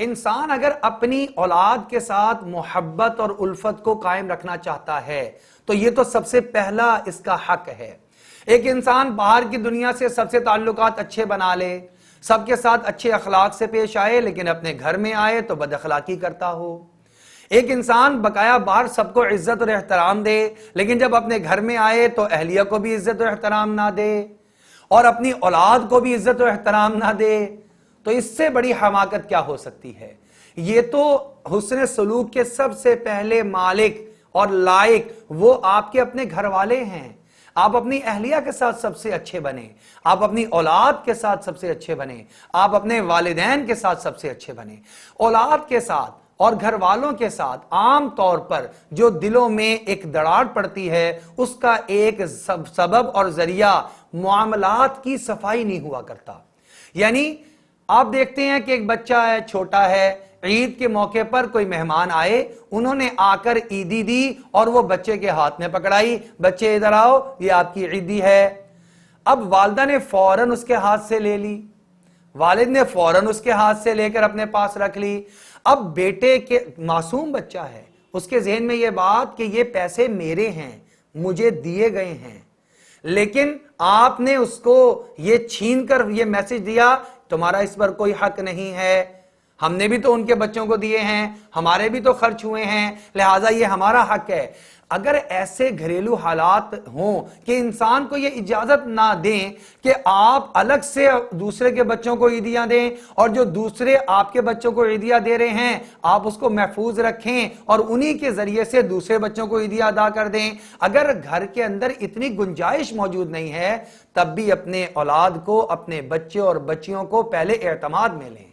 انسان اگر اپنی اولاد کے ساتھ محبت اور الفت کو قائم رکھنا چاہتا ہے تو یہ تو سب سے پہلا اس کا حق ہے۔ ایک انسان باہر کی دنیا سے سب سے تعلقات اچھے بنا لے، سب کے ساتھ اچھے اخلاق سے پیش آئے، لیکن اپنے گھر میں آئے تو بد اخلاقی کرتا ہو۔ ایک انسان بقایا باہر سب کو عزت اور احترام دے، لیکن جب اپنے گھر میں آئے تو اہلیہ کو بھی عزت اور احترام نہ دے اور اپنی اولاد کو بھی عزت اور احترام نہ دے، تو اس سے بڑی حماقت کیا ہو سکتی ہے؟ یہ تو حسن سلوک کے سب سے پہلے مالک اور لائق وہ آپ کے اپنے گھر والے ہیں۔ آپ اپنی اہلیہ کے ساتھ سب سے اچھے بنیں، آپ اپنی اولاد کے ساتھ سب سے اچھے بنیں، آپ اپنے والدین کے ساتھ سب سے اچھے بنیں۔ اولاد کے ساتھ اور گھر والوں کے ساتھ عام طور پر جو دلوں میں ایک دراڑ پڑتی ہے، اس کا ایک سبب اور ذریعہ معاملات کی صفائی نہیں ہوا کرتا۔ یعنی آپ دیکھتے ہیں کہ ایک بچہ ہے، چھوٹا ہے، عید کے موقع پر کوئی مہمان آئے، انہوں نے آ کر عیدی دی اور وہ بچے کے ہاتھ میں پکڑائی، بچے ادھر آؤ، یہ آپ کی عیدی ہے۔ اب والدہ نے فوراً اس کے ہاتھ سے لے لی، والد نے فوراً اس کے ہاتھ سے لے کر اپنے پاس رکھ لی۔ اب بیٹے کے معصوم بچہ ہے، اس کے ذہن میں یہ بات کہ یہ پیسے میرے ہیں، مجھے دیے گئے ہیں، لیکن آپ نے اس کو یہ چھین کر یہ میسج دیا تمہارا اس پر کوئی حق نہیں ہے، ہم نے بھی تو ان کے بچوں کو دیے ہیں، ہمارے بھی تو خرچ ہوئے ہیں، لہٰذا یہ ہمارا حق ہے۔ اگر ایسے گھریلو حالات ہوں کہ انسان کو یہ اجازت نہ دیں کہ آپ الگ سے دوسرے کے بچوں کو عیدیاں دیں اور جو دوسرے آپ کے بچوں کو عیدیاں دے رہے ہیں آپ اس کو محفوظ رکھیں اور انہی کے ذریعے سے دوسرے بچوں کو عیدیاں ادا کر دیں، اگر گھر کے اندر اتنی گنجائش موجود نہیں ہے تب بھی اپنے اولاد کو، اپنے بچے اور بچیوں کو پہلے اعتماد میں لیں،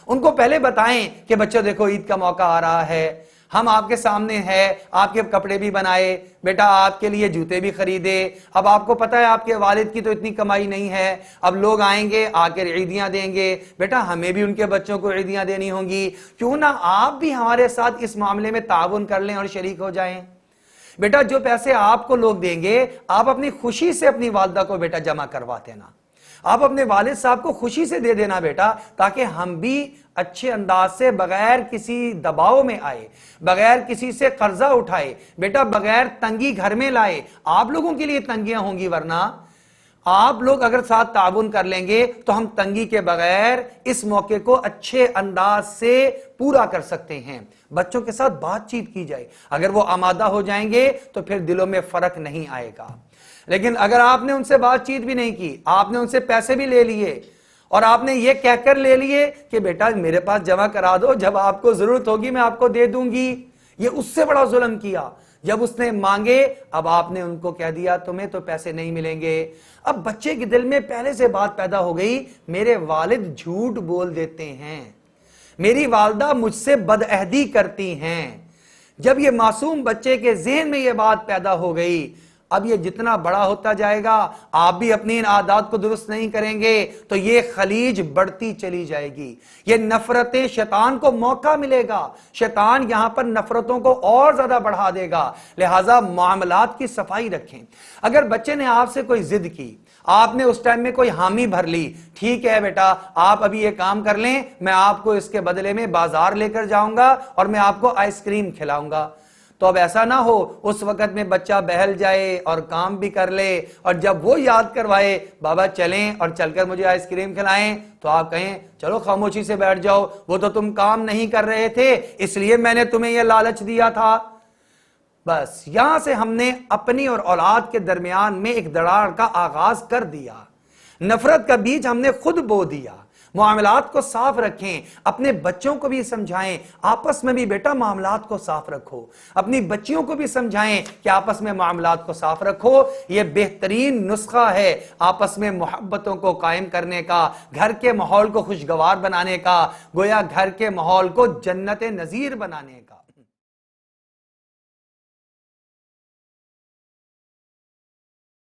ان کو پہلے بتائیں کہ بچوں دیکھو عید کا موقع آ رہا ہے، ہم آپ کے سامنے ہیں، آپ کے کپڑے بھی بنائے، بیٹا آپ کے لیے جوتے بھی خریدے، اب آپ کو پتہ ہے آپ کے والد کی تو اتنی کمائی نہیں ہے، اب لوگ آئیں گے آ کر عیدیاں دیں گے، بیٹا ہمیں بھی ان کے بچوں کو عیدیاں دینی ہوں گی، کیوں نہ آپ بھی ہمارے ساتھ اس معاملے میں تعاون کر لیں اور شریک ہو جائیں۔ بیٹا جو پیسے آپ کو لوگ دیں گے آپ اپنی خوشی سے اپنی والدہ کو بیٹا جمع کرواتے نا، آپ اپنے والد صاحب کو خوشی سے دے دینا بیٹا، تاکہ ہم بھی اچھے انداز سے بغیر کسی دباؤ میں آئے، بغیر کسی سے قرضہ اٹھائے، بیٹا بغیر تنگی گھر میں لائے۔ آپ لوگوں کے لیے تنگیاں ہوں گی، ورنہ آپ لوگ اگر ساتھ تعاون کر لیں گے تو ہم تنگی کے بغیر اس موقع کو اچھے انداز سے پورا کر سکتے ہیں۔ بچوں کے ساتھ بات چیت کی جائے، اگر وہ آمادہ ہو جائیں گے تو پھر دلوں میں فرق نہیں آئے گا، لیکن اگر آپ نے ان سے بات چیت بھی نہیں کی، آپ نے ان سے پیسے بھی لے لیے اور آپ نے یہ کہہ کر لے لیے کہ بیٹا میرے پاس جمع کرا دو، جب آپ کو ضرورت ہوگی میں آپ کو دے دوں گی، یہ اس سے بڑا ظلم کیا۔ جب اس نے مانگے اب آپ نے ان کو کہہ دیا تمہیں تو پیسے نہیں ملیں گے۔ اب بچے کے دل میں پہلے سے بات پیدا ہو گئی، میرے والد جھوٹ بول دیتے ہیں، میری والدہ مجھ سے بدعہدی کرتی ہیں۔ جب یہ معصوم بچے کے ذہن میں یہ بات پیدا ہو گئی، اب یہ جتنا بڑا ہوتا جائے گا آپ بھی اپنی ان عادات کو درست نہیں کریں گے تو یہ خلیج بڑھتی چلی جائے گی، یہ نفرتیں شیطان کو موقع ملے گا، شیطان یہاں پر نفرتوں کو اور زیادہ بڑھا دے گا۔ لہٰذا معاملات کی صفائی رکھیں۔ اگر بچے نے آپ سے کوئی ضد کی، آپ نے اس ٹائم میں کوئی حامی بھر لی، ٹھیک ہے بیٹا آپ ابھی یہ کام کر لیں، میں آپ کو اس کے بدلے میں بازار لے کر جاؤں گا اور میں آپ کو آئس کریم کھلاؤں گا، تو اب ایسا نہ ہو اس وقت میں بچہ بہل جائے اور کام بھی کر لے اور جب وہ یاد کروائے بابا چلیں اور چل کر مجھے آئس کریم کھلائیں تو آپ کہیں چلو خاموشی سے بیٹھ جاؤ، وہ تو تم کام نہیں کر رہے تھے اس لیے میں نے تمہیں یہ لالچ دیا تھا۔ بس یہاں سے ہم نے اپنی اور اولاد کے درمیان میں ایک دراڑ کا آغاز کر دیا، نفرت کا بیج ہم نے خود بو دیا۔ معاملات کو صاف رکھیں، اپنے بچوں کو بھی سمجھائیں آپس میں بھی بیٹا معاملات کو صاف رکھو، اپنی بچیوں کو بھی سمجھائیں کہ آپس میں معاملات کو صاف رکھو، یہ بہترین نسخہ ہے آپس میں محبتوں کو قائم کرنے کا، گھر کے ماحول کو خوشگوار بنانے کا، گویا گھر کے ماحول کو جنت نظیر بنانے کا۔